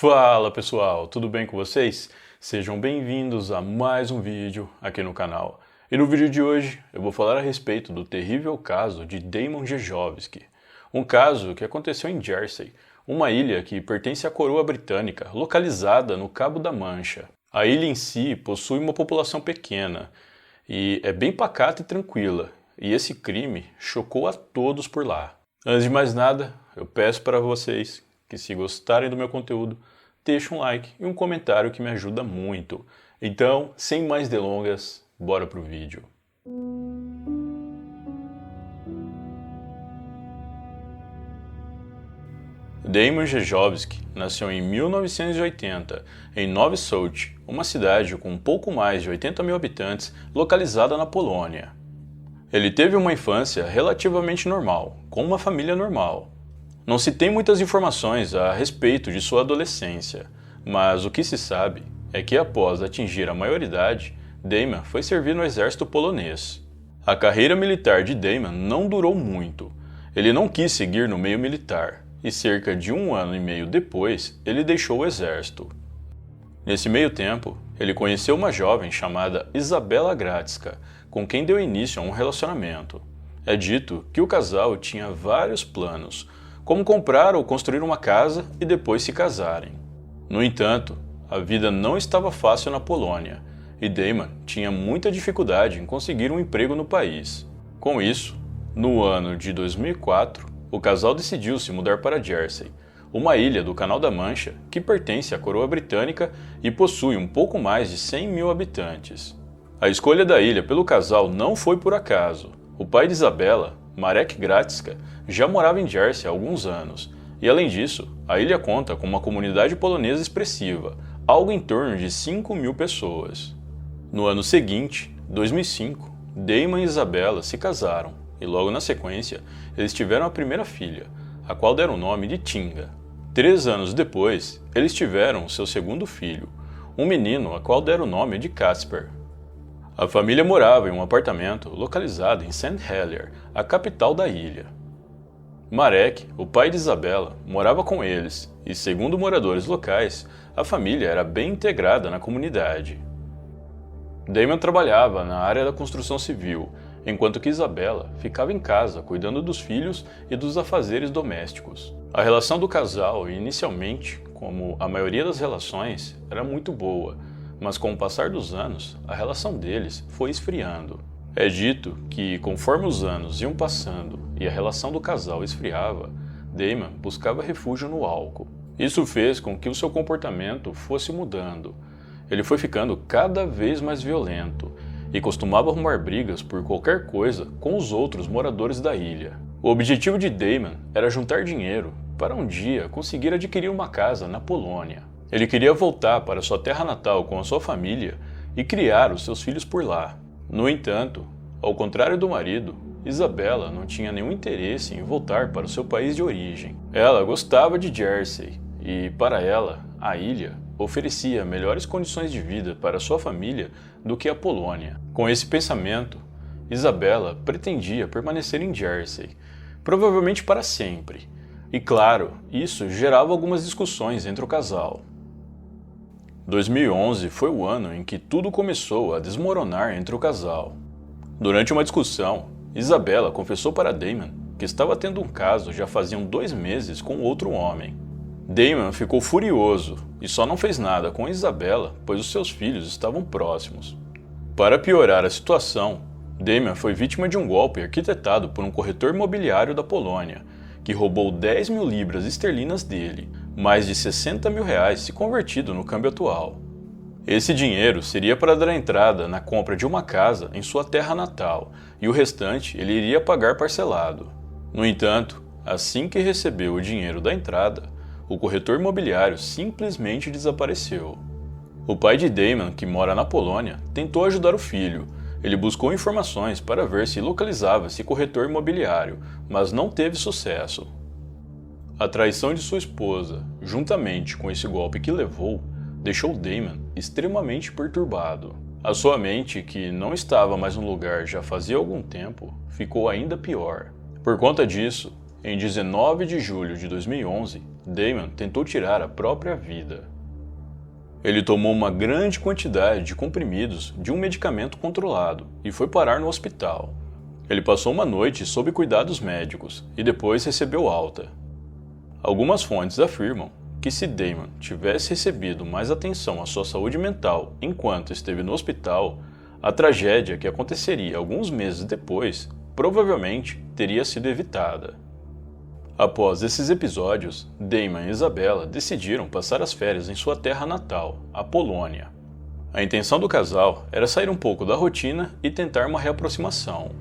Fala pessoal, tudo bem com vocês? Sejam bem-vindos a mais um vídeo aqui no canal. E no vídeo de hoje eu vou falar a respeito do terrível caso de Damon Jejovski. Um caso que aconteceu em Jersey, uma ilha que pertence à coroa britânica, localizada no Cabo da Mancha. A ilha em si possui uma população pequena e é bem pacata e tranquila, e esse crime chocou a todos por lá. Antes de mais nada, eu peço para vocês que, se gostarem do meu conteúdo, deixem um like e um comentário que me ajuda muito. Então, sem mais delongas, bora pro vídeo. Damon Jejovski nasceu em 1980 em Nowy Sącz, uma cidade com um pouco mais de 80 mil habitantes localizada na Polônia. Ele teve uma infância relativamente normal, com uma família normal. Não se tem muitas informações a respeito de sua adolescência, mas o que se sabe é que após atingir a maioridade, Damon foi servir no exército polonês. A carreira militar de Damon não durou muito. Ele não quis seguir no meio militar, e cerca de 1 ano e meio depois, ele deixou o exército. Nesse meio tempo, ele conheceu uma jovem chamada Izabela Gratska, com quem deu início a um relacionamento. É dito que o casal tinha vários planos, como comprar ou construir uma casa e depois se casarem. No entanto, a vida não estava fácil na Polônia, e Damon tinha muita dificuldade em conseguir um emprego no país. Com isso, no ano de 2004, o casal decidiu se mudar para Jersey, uma ilha do Canal da Mancha que pertence à coroa britânica e possui um pouco mais de 100 mil habitantes. A escolha da ilha pelo casal não foi por acaso. O pai de Izabela, Marek Gratska, já morava em Jersey há alguns anos, e além disso, a ilha conta com uma comunidade polonesa expressiva, algo em torno de 5 mil pessoas. No ano seguinte, 2005, Damon e Izabela se casaram, e logo na sequência, eles tiveram a primeira filha, a qual deram o nome de Tinga. 3 anos depois, eles tiveram seu segundo filho, um menino a qual deram o nome de Kasper. A família morava em um apartamento localizado em St. Helier, a capital da ilha. Marek, o pai de Izabela, morava com eles e, segundo moradores locais, a família era bem integrada na comunidade. Damon trabalhava na área da construção civil, enquanto que Izabela ficava em casa cuidando dos filhos e dos afazeres domésticos. A relação do casal, inicialmente, como a maioria das relações, era muito boa, mas com o passar dos anos, a relação deles foi esfriando. É dito que, conforme os anos iam passando e a relação do casal esfriava, Damon buscava refúgio no álcool. Isso fez com que o seu comportamento fosse mudando. Ele foi ficando cada vez mais violento e costumava arrumar brigas por qualquer coisa com os outros moradores da ilha. O objetivo de Damon era juntar dinheiro para um dia conseguir adquirir uma casa na Polônia. Ele queria voltar para sua terra natal com a sua família e criar os seus filhos por lá. No entanto, ao contrário do marido, Izabela não tinha nenhum interesse em voltar para o seu país de origem. Ela gostava de Jersey e, para ela, a ilha oferecia melhores condições de vida para sua família do que a Polônia. Com esse pensamento, Izabela pretendia permanecer em Jersey, provavelmente para sempre. E claro, isso gerava algumas discussões entre o casal. 2011 foi o ano em que tudo começou a desmoronar entre o casal. Durante uma discussão, Izabela confessou para Damon que estava tendo um caso já faziam 2 meses com outro homem. Damon ficou furioso e só não fez nada com Izabela, pois os seus filhos estavam próximos. Para piorar a situação, Damon foi vítima de um golpe arquitetado por um corretor imobiliário da Polônia, que roubou 10 mil libras esterlinas dele, mais de 60 mil reais se convertido no câmbio atual. Esse dinheiro seria para dar entrada na compra de uma casa em sua terra natal, e o restante ele iria pagar parcelado. No entanto, assim que recebeu o dinheiro da entrada, o corretor imobiliário simplesmente desapareceu. O pai de Damon, que mora na Polônia, tentou ajudar o filho. Ele buscou informações para ver se localizava esse corretor imobiliário, mas não teve sucesso. A traição de sua esposa, juntamente com esse golpe que levou, deixou Damon extremamente perturbado. A sua mente, que não estava mais no lugar já fazia algum tempo, ficou ainda pior. Por conta disso, em 19 de julho de 2011, Damon tentou tirar a própria vida. Ele tomou uma grande quantidade de comprimidos de um medicamento controlado e foi parar no hospital. Ele passou uma noite sob cuidados médicos e depois recebeu alta. Algumas fontes afirmam que se Damon tivesse recebido mais atenção à sua saúde mental enquanto esteve no hospital, a tragédia que aconteceria alguns meses depois provavelmente teria sido evitada. Após esses episódios, Damon e Isabella decidiram passar as férias em sua terra natal, a Polônia. A intenção do casal era sair um pouco da rotina e tentar uma reaproximação.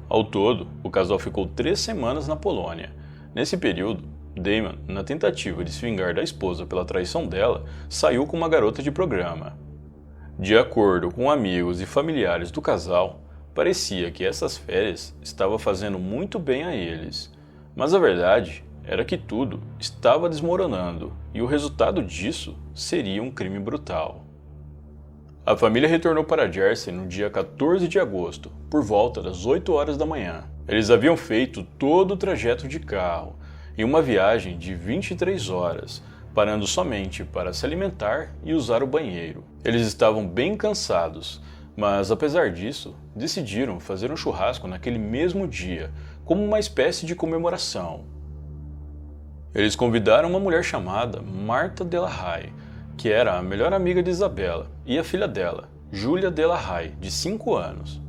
Ao todo, o casal ficou 3 semanas na Polônia. Nesse período, Damon, na tentativa de se vingar da esposa pela traição dela, saiu com uma garota de programa. De acordo com amigos e familiares do casal, parecia que essas férias estavam fazendo muito bem a eles. Mas a verdade era que tudo estava desmoronando e o resultado disso seria um crime brutal. A família retornou para Jersey no dia 14 de agosto, por volta das 8 horas da manhã. Eles haviam feito todo o trajeto de carro, em uma viagem de 23 horas, parando somente para se alimentar e usar o banheiro. Eles estavam bem cansados, mas apesar disso, decidiram fazer um churrasco naquele mesmo dia, como uma espécie de comemoração. Eles convidaram uma mulher chamada Marta Delahaye, que era a melhor amiga de Isabella, e a filha dela, Julia Delahaye, de 5 anos.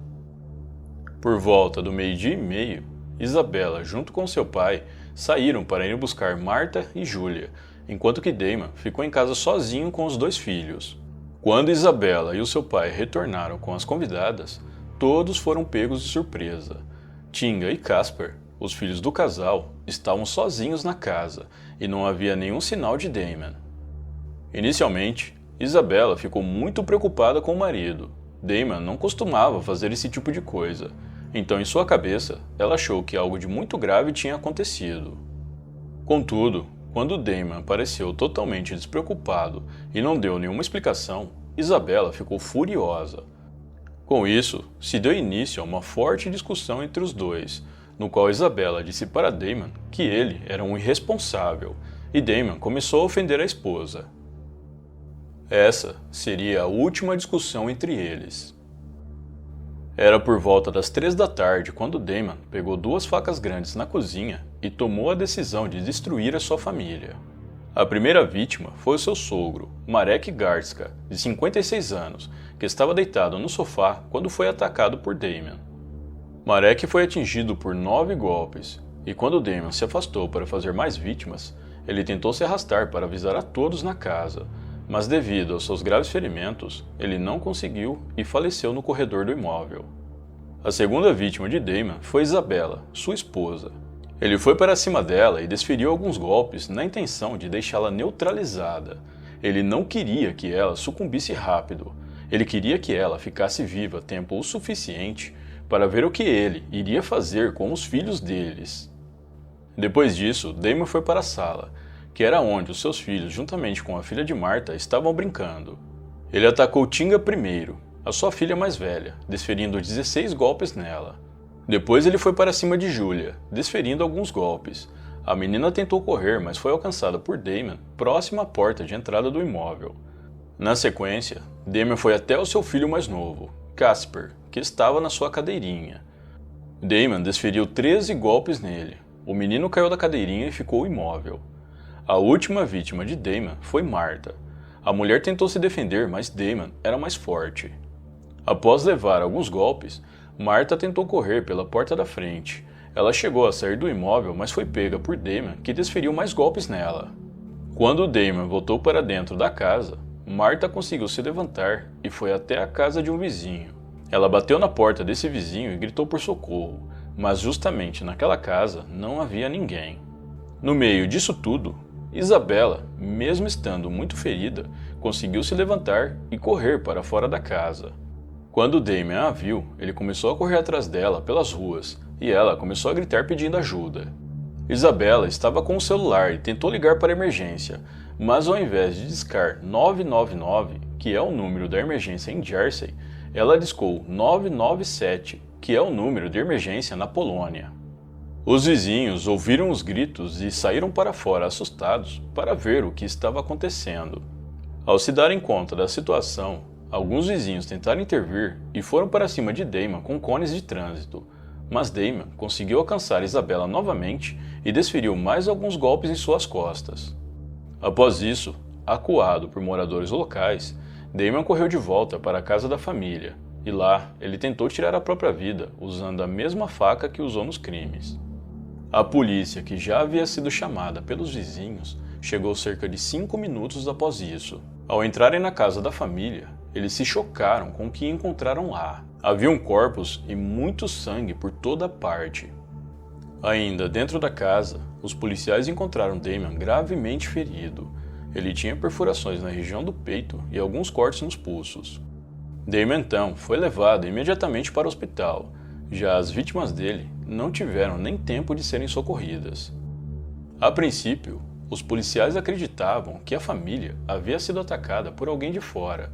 Por volta do 12:30, Isabella, junto com seu pai, saíram para ir buscar Marta e Julia, enquanto que Damon ficou em casa sozinho com os 2 filhos. Quando Isabella e o seu pai retornaram com as convidadas, todos foram pegos de surpresa. Tinga e Casper, os filhos do casal, estavam sozinhos na casa e não havia nenhum sinal de Damon. Inicialmente, Isabella ficou muito preocupada com o marido. Damon não costumava fazer esse tipo de coisa, então em sua cabeça ela achou que algo de muito grave tinha acontecido. Contudo, quando Damon apareceu totalmente despreocupado e não deu nenhuma explicação, Isabella ficou furiosa. Com isso, se deu início a uma forte discussão entre os dois, no qual Isabella disse para Damon que ele era um irresponsável, e Damon começou a ofender a esposa. Essa seria a última discussão entre eles. Era por volta das 3 da tarde quando Damon pegou 2 facas grandes na cozinha e tomou a decisão de destruir a sua família. A primeira vítima foi o seu sogro, Marek Gardzka, de 56 anos, que estava deitado no sofá quando foi atacado por Damon. Marek foi atingido por 9 golpes, e quando Damon se afastou para fazer mais vítimas, ele tentou se arrastar para avisar a todos na casa, mas devido aos seus graves ferimentos, ele não conseguiu e faleceu no corredor do imóvel. A segunda vítima de Damon foi Isabella, sua esposa. Ele foi para cima dela e desferiu alguns golpes na intenção de deixá-la neutralizada. Ele não queria que ela sucumbisse rápido. Ele queria que ela ficasse viva tempo o suficiente para ver o que ele iria fazer com os filhos deles. Depois disso, Damon foi para a sala, que era onde os seus filhos, juntamente com a filha de Marta, estavam brincando. Ele atacou Tinga primeiro, a sua filha mais velha, desferindo 16 golpes nela. Depois ele foi para cima de Julia, desferindo alguns golpes. A menina tentou correr, mas foi alcançada por Damon, próxima à porta de entrada do imóvel. Na sequência, Damon foi até o seu filho mais novo, Casper, que estava na sua cadeirinha. Damon desferiu 13 golpes nele. O menino caiu da cadeirinha e ficou imóvel. A última vítima de Damon foi Marta. A mulher tentou se defender, mas Damon era mais forte. Após levar alguns golpes, Marta tentou correr pela porta da frente. Ela chegou a sair do imóvel, mas foi pega por Damon, que desferiu mais golpes nela. Quando Damon voltou para dentro da casa, Marta conseguiu se levantar e foi até a casa de um vizinho. Ela bateu na porta desse vizinho e gritou por socorro, mas justamente naquela casa não havia ninguém. No meio disso tudo, Isabella, mesmo estando muito ferida, conseguiu se levantar e correr para fora da casa. Quando Damon a viu, ele começou a correr atrás dela pelas ruas e ela começou a gritar pedindo ajuda. Isabella estava com o celular e tentou ligar para a emergência, mas ao invés de discar 999, que é o número da emergência em Jersey, ela discou 997, que é o número de emergência na Polônia. Os vizinhos ouviram os gritos e saíram para fora assustados para ver o que estava acontecendo. Ao se darem conta da situação, alguns vizinhos tentaram intervir e foram para cima de Damon com cones de trânsito, mas Damon conseguiu alcançar Isabella novamente e desferiu mais alguns golpes em suas costas. Após isso, acuado por moradores locais, Damon correu de volta para a casa da família e lá ele tentou tirar a própria vida usando a mesma faca que usou nos crimes. A polícia, que já havia sido chamada pelos vizinhos, chegou cerca de 5 minutos após isso. Ao entrarem na casa da família, eles se chocaram com o que encontraram lá. Haviam corpos e muito sangue por toda parte. Ainda dentro da casa, os policiais encontraram Damon gravemente ferido. Ele tinha perfurações na região do peito e alguns cortes nos pulsos. Damon então foi levado imediatamente para o hospital. Já as vítimas dele não tiveram nem tempo de serem socorridas. A princípio, os policiais acreditavam que a família havia sido atacada por alguém de fora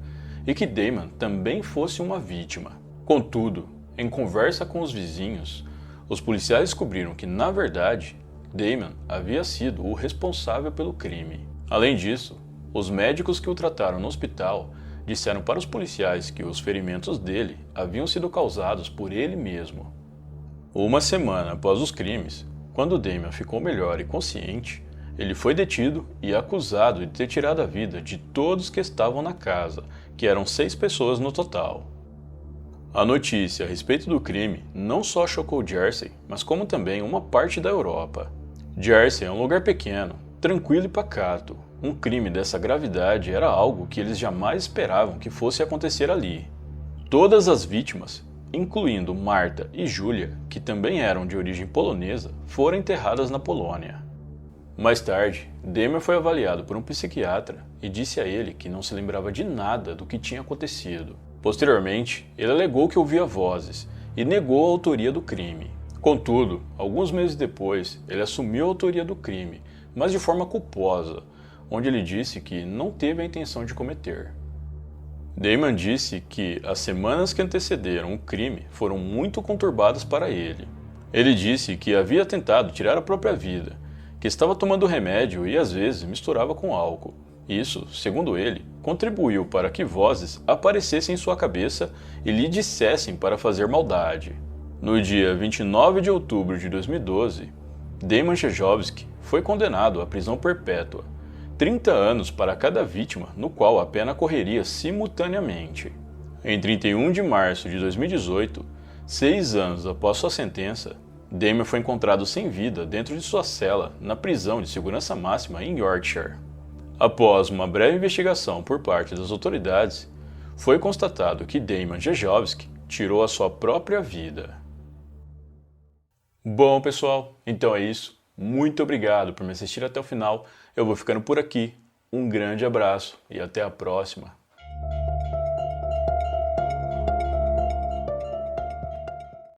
e que Damon também fosse uma vítima. Contudo, em conversa com os vizinhos, os policiais descobriram que, na verdade, Damon havia sido o responsável pelo crime. Além disso, os médicos que o trataram no hospital disseram para os policiais que os ferimentos dele haviam sido causados por ele mesmo. Uma semana após os crimes, quando Damon ficou melhor e consciente, ele foi detido e acusado de ter tirado a vida de todos que estavam na casa, que eram 6 pessoas no total. A notícia a respeito do crime não só chocou Jersey, mas como também uma parte da Europa. Jersey é um lugar pequeno, tranquilo e pacato. Um crime dessa gravidade era algo que eles jamais esperavam que fosse acontecer ali. Todas as vítimas, incluindo Marta e Julia, que também eram de origem polonesa, foram enterradas na Polônia. Mais tarde, Damon foi avaliado por um psiquiatra e disse a ele que não se lembrava de nada do que tinha acontecido. Posteriormente, ele alegou que ouvia vozes e negou a autoria do crime. Contudo, alguns meses depois, ele assumiu a autoria do crime, mas de forma culposa, onde ele disse que não teve a intenção de cometer. Damon disse que as semanas que antecederam o crime foram muito conturbadas para ele. Ele disse que havia tentado tirar a própria vida, que estava tomando remédio e às vezes misturava com álcool. Isso, segundo ele, contribuiu para que vozes aparecessem em sua cabeça e lhe dissessem para fazer maldade. No dia 29 de outubro de 2012, Damon Przejowski foi condenado à prisão perpétua, 30 anos para cada vítima, no qual a pena correria simultaneamente. Em 31 de março de 2018, 6 anos após sua sentença, Damon foi encontrado sem vida dentro de sua cela na prisão de segurança máxima em Yorkshire. Após uma breve investigação por parte das autoridades, foi constatado que Damon Przejowski tirou a sua própria vida. Bom, pessoal, então é isso. Muito obrigado por me assistir até o final. Eu vou ficando por aqui. Um grande abraço e até a próxima.